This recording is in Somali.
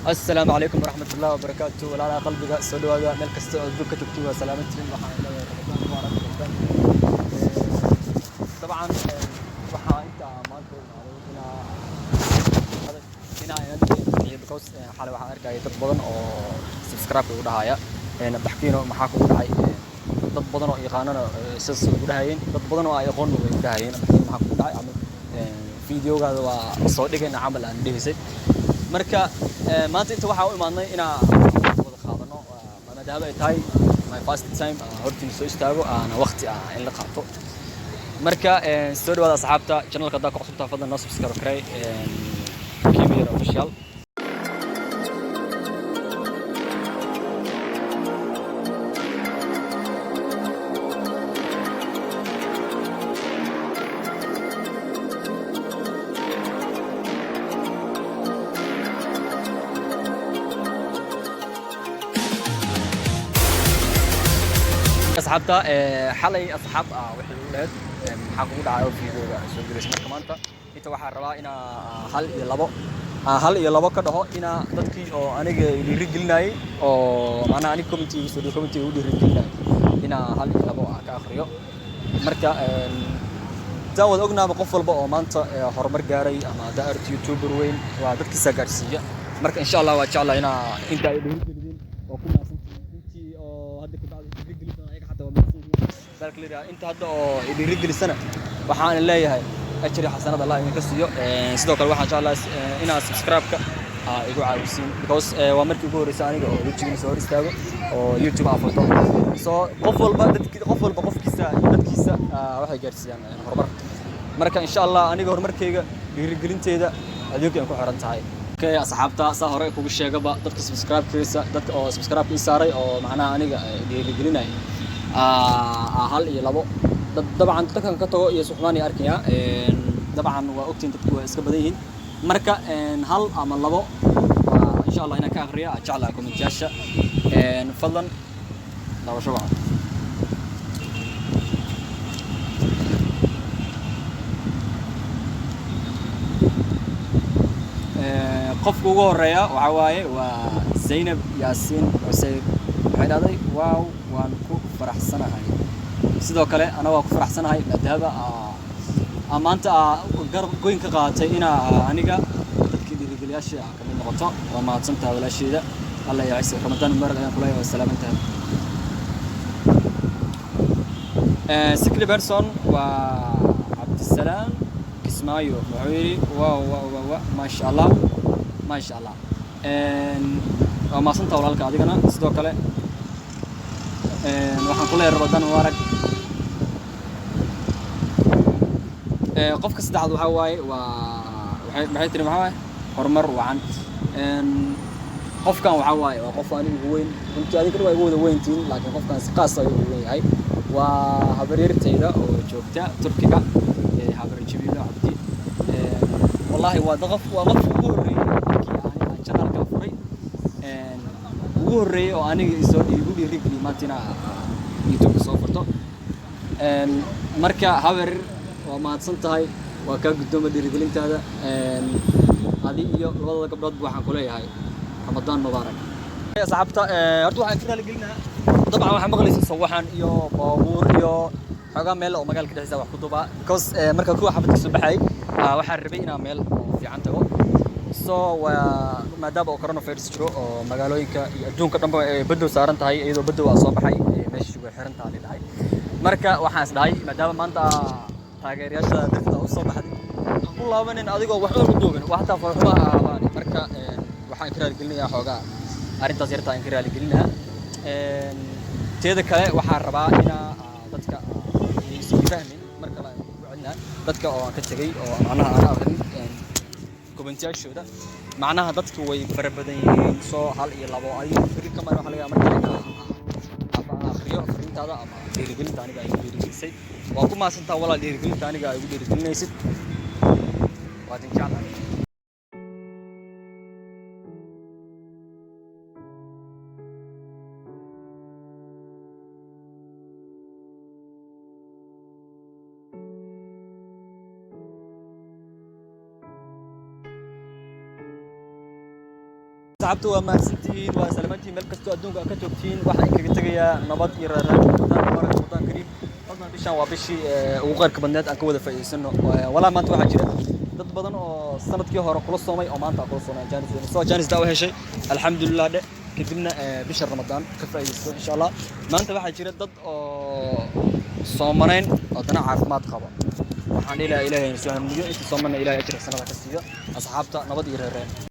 السلام عليكم ورحمة الله وبركاته ولا قلبك سودو هذا ملك الدكة تكتبها سلامتي وحنا رمضان مبارك طبعا waxaa inta maanta inaa because xalay waxaan arkayay dad badan oo subscribe ugu dhahaya baxkiino maxaa ku dhacay dad badan oo yaqaanana sas ugu dhahayeen dad badan oo ay aqoon ugu dhahayeen baxkiino maxaa ku dhacay ama fiidiyogaada waa soo dhigayna camal aan dhihisay marka maanta inta waxaa u imaadnay inaa wada qaadano maadaama ay tahay my first time hortiin soo istaago aan waqti in la qaato marka soo dhawaada asxaabta channelka hadda ku cusubtaa fadlan noo subscribe karay Kimir official asxaabta xalay asxaab wixii ugu leed maxaa kugu dhacay fiidiyowga soo diraysa marka maanta inta waxaan rabaa inaa hal iyo labo ka dhaho inaa dadkii oo aniga dhiirigelinayay oo macnaha aniga community u dhiirigelinayay inaa hal iyo labo ka akhriyo marka taan wada ognaaba qof walba oo maanta horumar gaaray ama daa'irta youtuber weyn waa dadkiisa gaarsiiya marka insha Allah waa jeclaa inaa inta ay dhiirigelin oo ku maasantii intii oo hadda ka bacdi dhiirigelin ayaga xataa waa balkliya inta hadda oo dhiirigelisana waxaan leeyahay ajri xasanad Allah idinka siiyo sidoo kale waxaan jeclahay inaa subscribe-ka igu caawisiin because waa markii ugu horeysay aniga oo YouTube soo hor istaago oo YouTube afurto so qof walba qofkiisa dadkiisa waxay gaarsiiyaan horumar marka insha Allah aniga horumarkayga dhiirigelinteeda adduunka ku xiran tahay okay asxaabta saa hore kugu sheegaba dadka subscribe-kiisa dadka oo subscribe-ka ii saaray oo macnaha aniga dhiirigelinay hal iyo labo dabcan dadkan ka tago iyo suxmaani arkaya dabcan waa ogtiin dadku waa iska badan yihiin marka hal ama labo insha Allah inaan ka akhriyo jeclaa comment-yaasha fadlan daawasho wacan qofka ugu horeeya waxa waaye waa Zainab Yaasiin Xuseen waxay dhahday waaw waan ku faraxsanahay sidoo kale ana waa ku faraxsanahay maadaama maanta garab goyn ka qaatay ina aniga dadkii dhiirigeliyaasha ka mid noqoto waa mahadsantahay walaasheeda Allah ya ciise Ramadan mubarak ayaan ku leeyahay salaamantahay second person waa Abdisalaam Kismaayo wuxuu yiri waaw ma sha Allah waa mahadsantahay walaalka adigana sidoo kale waxaan ku leeyahay Ramadan mubarak qofka saddexaad waxa waaye maxay tiri maxaa waaye horumar wacan qofkan waxa waaye waa qof anigu weyn runtii adiga waa igu wada weyntiin laakiin qofkan si qaas ah ayuu leeyahay waa habaryartayda oo joogta Turkiga habar Jibiilo Abdi wallahi waa qof ugu horeeyay aan channelka furay ugu horeeyay oo aniga isoo dhiirigeliyay maantina YouTube soo furto marka habar waa mahadsantahay waa ka guddooma dhiirigelintaada adi iyo labada gabdhood waxaan ku leeyahay Ramadan mubarak asxaabta horta waxaan kira gelinaa dabcan waxaan maqlaysaa sawaxan iyo baabuur iyo xogaa meel oo magaalka dhexdiisa wax ku duba because marka kuwa xabadka soo baxay waxaan rabay inaan meel fiican tago so maadaama oo coronavirus jiro oo magaalooyinka iyo adduunka dhanba ay badow saaran tahay iyadoo badow soo baxay meesha way xiran tahay dhahay marka waxaan isdhahay maadaama maanta taageerayaasha dadka u soo baxday ku laabanin adigoo wax u duubin wax taa farxuma ahaan marka waxaan kiraal gelinayaa xoogaa arintaas yarta aan kiraal gelinayaa teeda kale waxaan rabaa ina dadka isku fahmin marka la wacdina dadka oo aan ka tagay oo macnaha aan aqrin comment-yaashooda macnaha dadku way fara badan yihiin soo hal iyo labo ay firi kama waxa laga markaa akhriyo fariintaada ama dhiirigelinta aniga ay dhiirigelisay waa ku maasantaa walaal dhiirigelinta aniga ay ugu dhiirigelinaysid waa jeclahay asxaabtu waa mahadsantihiin waa salaamantiin meel kastoo adduunka ka joogtiin waxaan kaga tegayaa nabad iyo raaraan Ramadan Kariim fadlan bishan waa bishii ugu qayrka badneed aan ka wada faa'iideysano walaa maanta waxaa jira dad badan oo sanadkii hore kula soomay oo maanta kula soomay Jaanis daa u heshay alxamdulillah kadibna bisha Ramadan ka faa'iideysto insha Allah maanta waxaa jira dad oo soomaneen oo dana caafimaad qaba waxaan ilaahay subhanahu wa ta'ala inta soomana ilaahay ajir sanada ka siiyo asxaabta nabad iyo raaraan